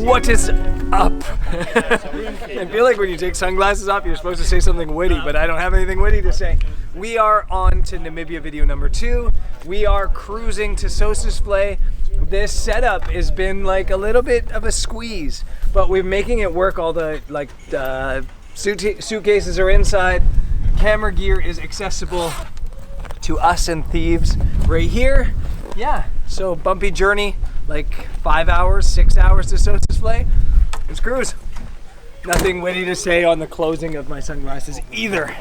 What is up? I feel like when you take sunglasses off, you're supposed to say something witty, but I don't have anything witty to say. We are on to Namibia video number 2. We are cruising to Sossusvlei. This setup has been like a little bit of a squeeze, but we're making it work. All the suitcases are inside. Camera gear is accessible to us and thieves right here. Yeah, so bumpy journey, like 5 hours, 6 hours to Sossusvlei. Let's cruise. Nothing witty to say on the closing of my sunglasses either.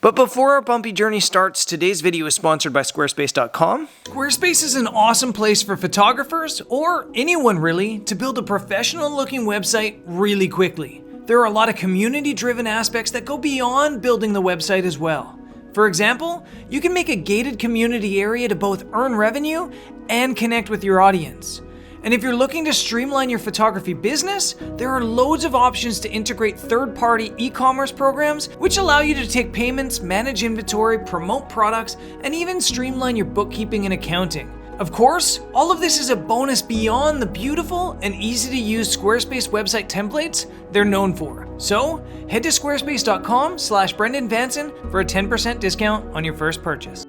But before our bumpy journey starts, today's video is sponsored by Squarespace.com. Squarespace is an awesome place for photographers, or anyone really, to build a professional looking website really quickly. There are a lot of community-driven aspects that go beyond building the website as well. For example, you can make a gated community area to both earn revenue and connect with your audience. And if you're looking to streamline your photography business, there are loads of options to integrate third-party e-commerce programs, which allow you to take payments, manage inventory, promote products, and even streamline your bookkeeping and accounting. Of course, all of this is a bonus beyond the beautiful and easy-to-use Squarespace website templates they're known for. So, head to squarespace.com/BrendanVanson for a 10% discount on your first purchase.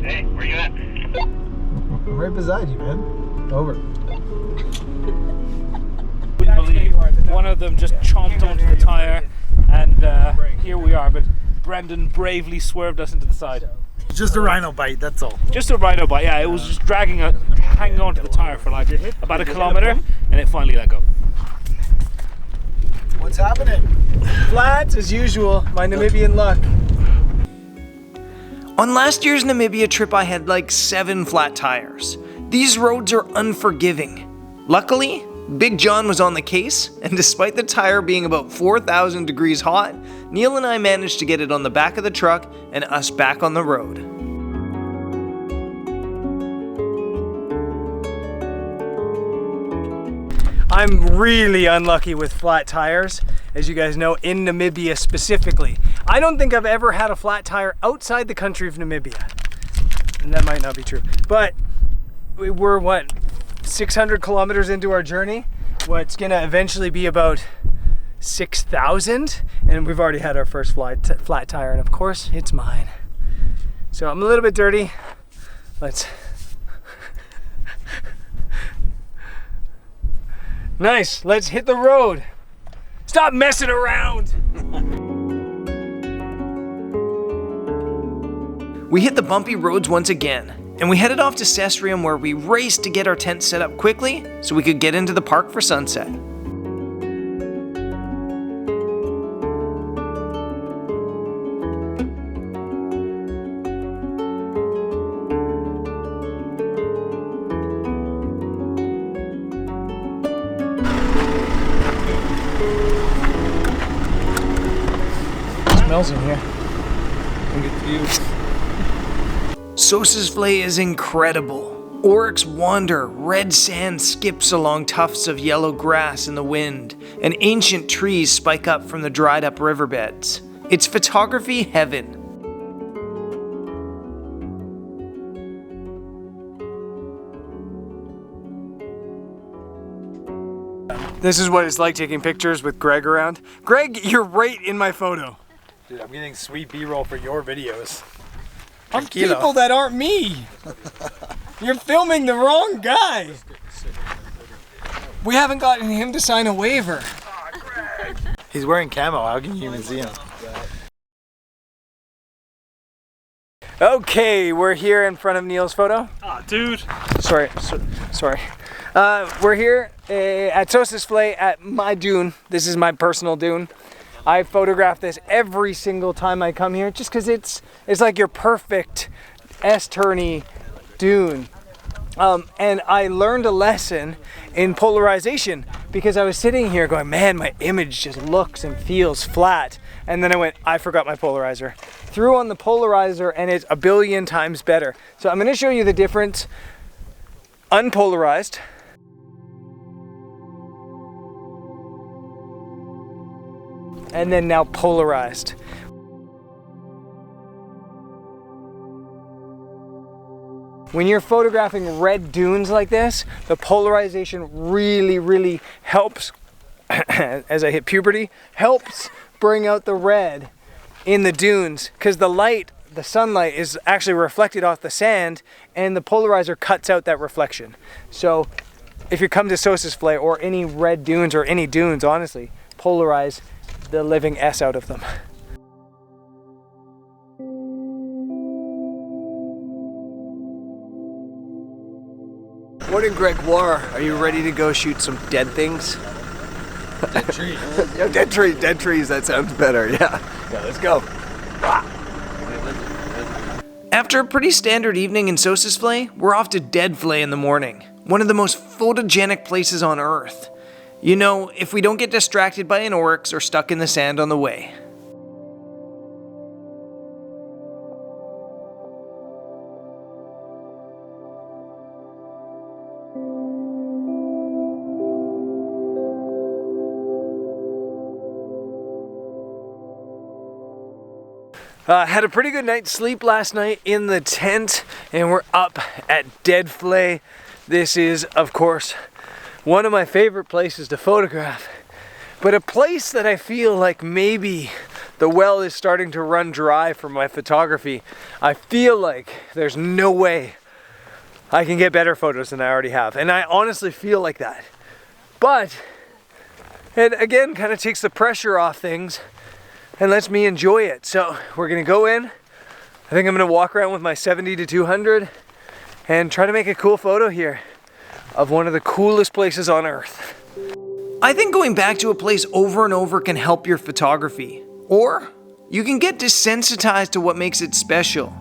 Hey, where you at? I'm right beside you, man. Over. Wouldn't believe one of them just chomped onto the tire, and here we are. But Brendan bravely swerved us into the side. Just a rhino bite, that's all. Just a rhino bite, yeah. It was just hanging onto the tire for like about a kilometer, and it finally let go. What's happening? Flats as usual, my Namibian luck. On last year's Namibia trip, I had like 7 flat tires. These roads are unforgiving. Luckily, Big John was on the case, and despite the tire being about 4,000 degrees hot, Neil and I managed to get it on the back of the truck and us back on the road. I'm really unlucky with flat tires, as you guys know, in Namibia specifically. I don't think I've ever had a flat tire outside the country of Namibia. And that might not be true. But we're, 600 kilometers into our journey? What's gonna eventually be about 6,000, and we've already had our first flat tire, and of course, it's mine. So I'm a little bit dirty. Let's... Nice, let's hit the road. Stop messing around. We hit the bumpy roads once again, and we headed off to Sesrium, where we raced to get our tent set up quickly so we could get into the park for sunset. Smells in here. Look at the view. Sossusvlei is incredible. Oryx wander, red sand skips along tufts of yellow grass in the wind, and ancient trees spike up from the dried up riverbeds. It's photography heaven. This is what it's like taking pictures with Greg around. Greg, you're right in my photo. Dude, I'm getting sweet B-roll for your videos. On people that aren't me. You're filming the wrong guy. We haven't gotten him to sign a waiver. He's wearing camo, how can you even see him? Okay, we're here in front of Neil's photo. Ah, dude. Sorry. We're here at Sossusvlei at my dune. This is my personal dune. I photograph this every single time I come here, just because it's like your perfect S-turny dune. And I learned a lesson in polarization because I was sitting here going, man, my image just looks and feels flat. And then I went, I forgot my polarizer. Threw on the polarizer and it's a billion times better. So I'm going to show you the difference. Unpolarized. And then now polarized. When you're photographing red dunes like this, the polarization really helps, as I hit puberty, helps bring out the red in the dunes, because the sunlight is actually reflected off the sand, and the polarizer cuts out that reflection. So if you come to Sossusvlei or any red dunes or any dunes, honestly, polarize the living S out of them. Morning, Gregoire. Are you ready to go shoot some dead things? Dead trees. Yeah, dead trees, that sounds better, yeah. Yeah, let's go. After a pretty standard evening in Sossusvlei, we're off to Deadvlei in the morning, one of the most photogenic places on Earth. You know, if we don't get distracted by an oryx or stuck in the sand on the way. Had a pretty good night's sleep last night in the tent, and we're up at Deadvlei. This is, of course, one of my favorite places to photograph, but a place that I feel like maybe the well is starting to run dry for my photography. I feel like there's no way I can get better photos than I already have, and I honestly feel like that. But it again kind of takes the pressure off things and lets me enjoy it. So we're gonna go in. I think I'm gonna walk around with my 70 to 200 and try to make a cool photo here of one of the coolest places on Earth. I think going back to a place over and over can help your photography, or you can get desensitized to what makes it special.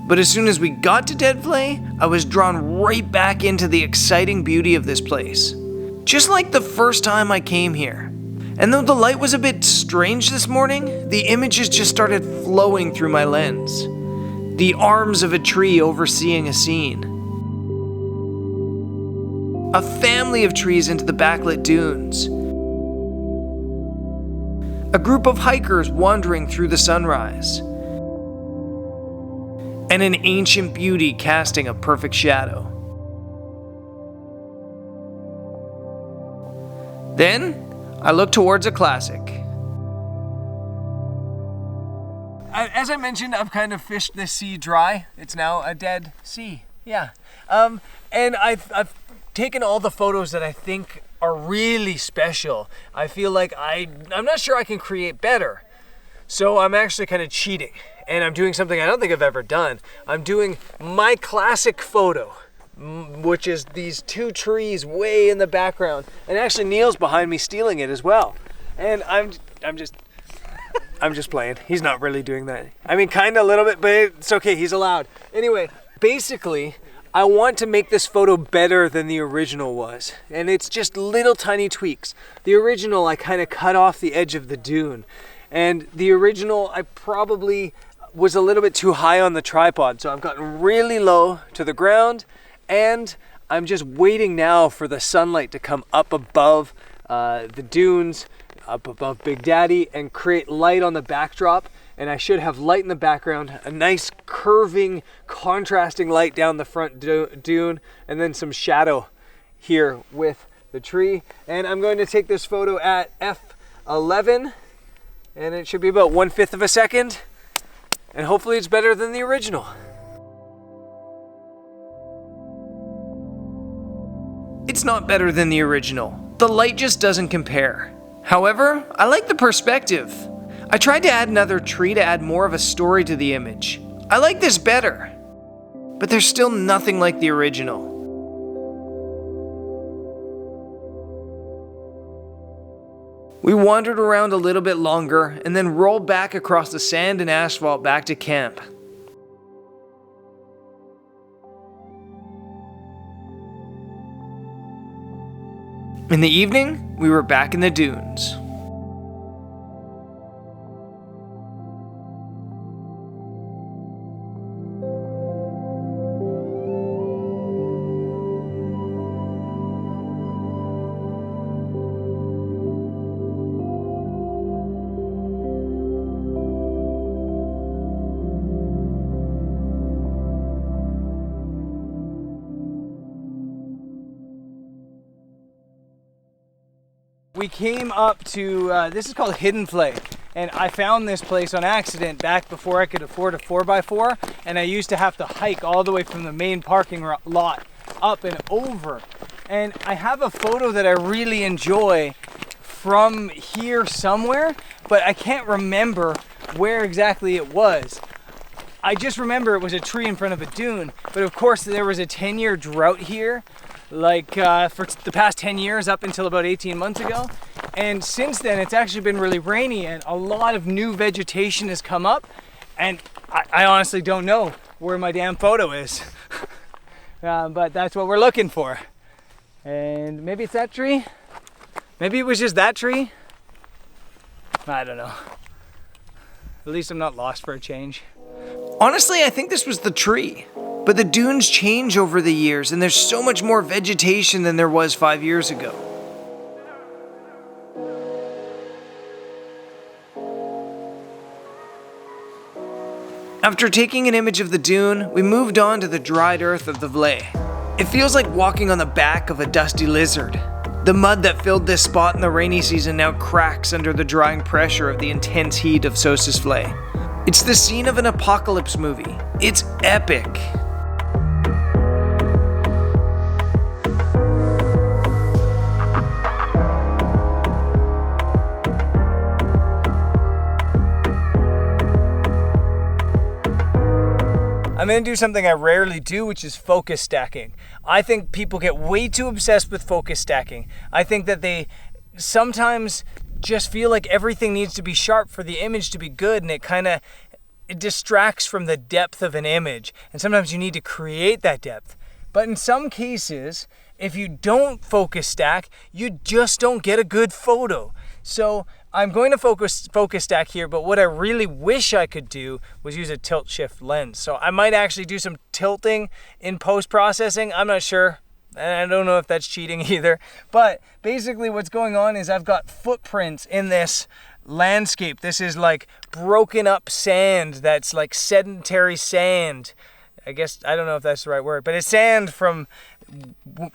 But as soon as we got to Deadvlei, I was drawn right back into the exciting beauty of this place. Just like the first time I came here. And though the light was a bit strange this morning, the images just started flowing through my lens. The arms of a tree overseeing a scene. A family of trees into the backlit dunes. A group of hikers wandering through the sunrise. And an ancient beauty casting a perfect shadow. Then, I look towards a classic. As I mentioned, I've kind of fished this sea dry. It's now a dead sea, yeah. And I've taken all the photos that I think are really special. I feel like I'm not sure I can create better. So I'm actually kind of cheating. And I'm doing something I don't think I've ever done. I'm doing my classic photo, which is these two trees way in the background. And actually Neil's behind me stealing it as well. And I'm just playing. He's not really doing that. I mean, kind of a little bit, but it's okay. He's allowed. Anyway, basically, I want to make this photo better than the original was. And it's just little tiny tweaks. The original, I kind of cut off the edge of the dune. And the original, I probably was a little bit too high on the tripod. So I've gotten really low to the ground. And I'm just waiting now for the sunlight to come up above the dunes, up above Big Daddy, and create light on the backdrop. And I should have light in the background, a nice curving, contrasting light down the front dune, and then some shadow here with the tree. And I'm going to take this photo at f11, and it should be about 1/5 of a second. And hopefully it's better than the original. It's not better than the original. The light just doesn't compare. However, I like the perspective. I tried to add another tree to add more of a story to the image. I like this better, but there's still nothing like the original. We wandered around a little bit longer and then rolled back across the sand and asphalt back to camp. In the evening, we were back in the dunes. we came up to, this is called Hidden Flay. And I found this place on accident back before I could afford a 4x4. And I used to have to hike all the way from the main parking lot up and over. And I have a photo that I really enjoy from here somewhere, but I can't remember where exactly it was. I just remember it was a tree in front of a dune, but of course there was a 10-year drought here, like for the past 10 years up until about 18 months ago. And since then it's actually been really rainy and a lot of new vegetation has come up, and I honestly don't know where my damn photo is. But that's what we're looking for. And maybe it's that tree? Maybe it was just that tree? I don't know. At least I'm not lost for a change. Honestly, I think this was the tree. But the dunes change over the years, and there's so much more vegetation than there was 5 years ago. After taking an image of the dune, we moved on to the dried earth of the Vlay. It feels like walking on the back of a dusty lizard. The mud that filled this spot in the rainy season now cracks under the drying pressure of the intense heat of Sossus Vlay. It's the scene of an apocalypse movie. It's epic. I'm going to do something I rarely do, which is focus stacking. I think people get way too obsessed with focus stacking. I think that they sometimes just feel like everything needs to be sharp for the image to be good, and it distracts from the depth of an image. And sometimes you need to create that depth. But in some cases, if you don't focus stack, you just don't get a good photo. So I'm going to focus stack here, but what I really wish I could do was use a tilt shift lens. So I might actually do some tilting in post-processing. I'm not sure. And I don't know if that's cheating either. But basically what's going on is I've got footprints in this landscape. This is like broken up sand that's like sedentary sand. I guess, I don't know if that's the right word, but it's sand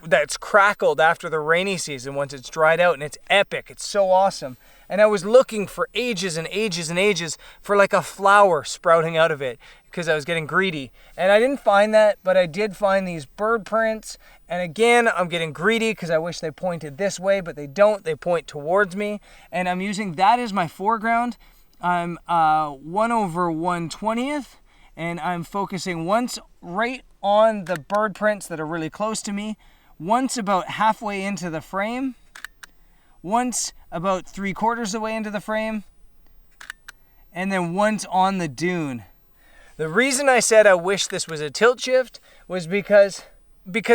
that's crackled after the rainy season once it's dried out, and it's epic. It's so awesome. And I was looking for ages and ages and ages for like a flower sprouting out of it because I was getting greedy. And I didn't find that, but I did find these bird prints. And again, I'm getting greedy because I wish they pointed this way, but they don't. They point towards me. And I'm using that as my foreground. I'm 1/120th. And I'm focusing once right on the bird prints that are really close to me, once about halfway into the frame, once about 3/4 the way into the frame, and then once on the dune. The reason I said I wish this was a tilt shift was because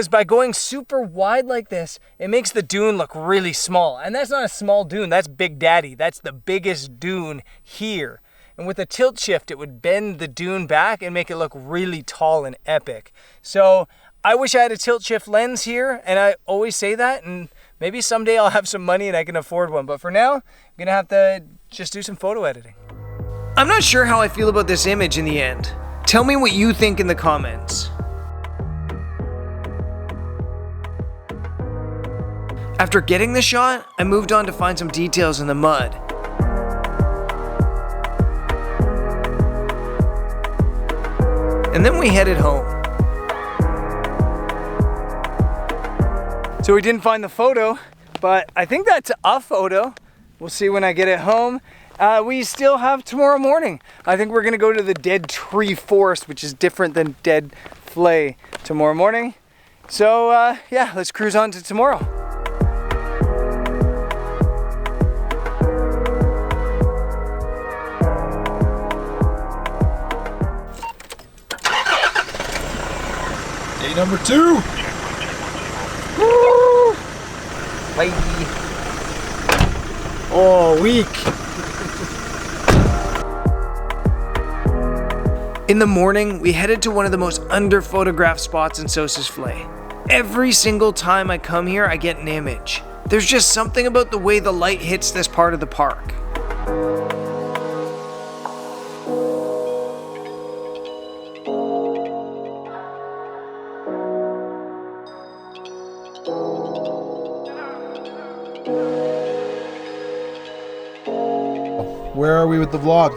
by going super wide like this, it makes the dune look really small. And that's not a small dune, that's Big Daddy. That's the biggest dune here. And with a tilt shift, it would bend the dune back and make it look really tall and epic. So I wish I had a tilt shift lens here, and I always say that, and maybe someday I'll have some money and I can afford one. But for now, I'm gonna have to just do some photo editing. I'm not sure how I feel about this image in the end. Tell me what you think in the comments. After getting the shot, I moved on to find some details in the mud. And then we headed home. So we didn't find the photo, but I think that's a photo. We'll see when I get it home. We still have tomorrow morning. I think we're gonna go to the Dead Tree Forest, which is different than Dead Flay, tomorrow morning. So yeah, let's cruise on to tomorrow. Day number 2. Woo! Bye. Oh, weak. In the morning, we headed to one of the most under-photographed spots in Sossus Vlay. Every single time I come here, I get an image. There's just something about the way the light hits this part of the park. Where are we with the vlog?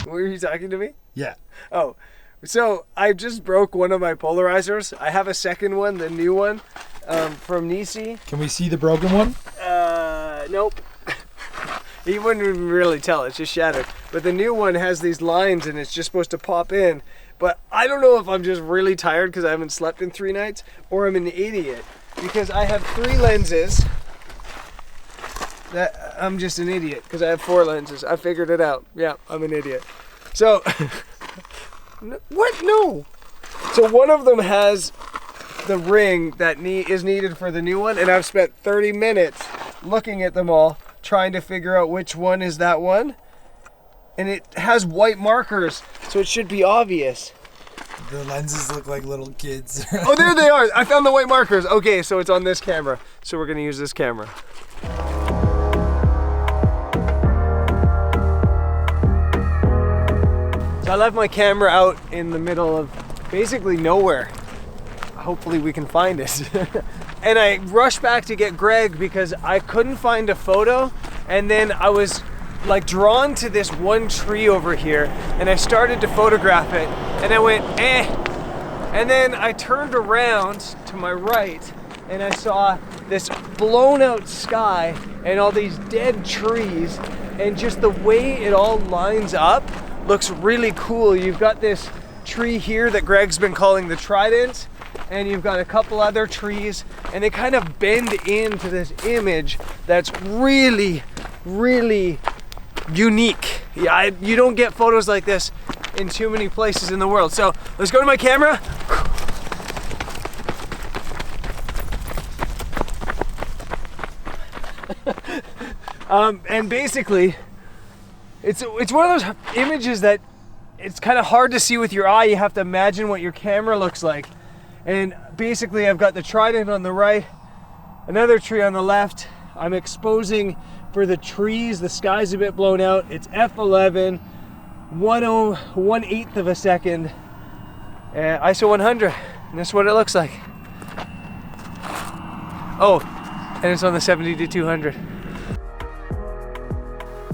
Were you talking to me? Yeah. Oh, so I just broke one of my polarizers. I have a second one, the new one, from Nisi. Can we see the broken one? Nope. You wouldn't even really tell, it's just shattered. But the new one has these lines and it's just supposed to pop in. But I don't know if I'm just really tired because I haven't slept in 3 nights, or I'm an idiot. Because I have 3 lenses. That I'm just an idiot because I have 4 lenses. I figured it out. Yeah, I'm an idiot. So, what? No. So one of them has the ring that is needed for the new one, and I've spent 30 minutes looking at them all, trying to figure out which one is that one. And it has white markers, so it should be obvious. The lenses look like little kids. Oh, there they are. I found the white markers. Okay, so it's on this camera. So we're gonna use this camera. So I left my camera out in the middle of basically nowhere. Hopefully we can find it. And I rushed back to get Greg because I couldn't find a photo, and then I was like drawn to this one tree over here, and I started to photograph it, and I went, eh. And then I turned around to my right, and I saw this blown out sky and all these dead trees, and just the way it all lines up looks really cool. You've got this tree here that Greg's been calling the Trident, and you've got a couple other trees, and they kind of bend into this image that's really, really unique. Yeah, you don't get photos like this in too many places in the world. So let's go to my camera. And basically, it's one of those images that it's kind of hard to see with your eye. You have to imagine what your camera looks like. And basically I've got the Trident on the right, another tree on the left. I'm exposing for the trees, the sky's a bit blown out. It's f11, 1/8 of a second, ISO 100, and that's what it looks like. Oh, and it's on the 70-200.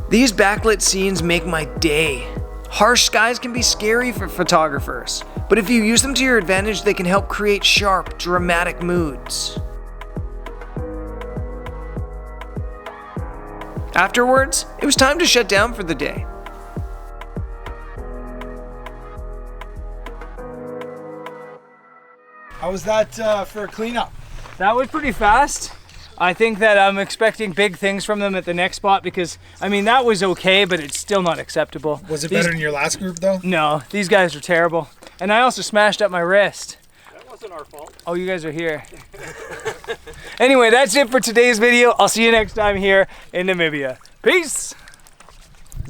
These backlit scenes make my day. Harsh skies can be scary for photographers, but if you use them to your advantage, they can help create sharp, dramatic moods. Afterwards, it was time to shut down for the day. How was that for a cleanup? That was pretty fast. I think that I'm expecting big things from them at the next spot because, I mean, that was okay, but it's still not acceptable. Was it better than your last group though? No, these guys are terrible. And I also smashed up my wrist. That wasn't our fault. Oh, you guys are here. Anyway, that's it for today's video. I'll see you next time here in Namibia. Peace!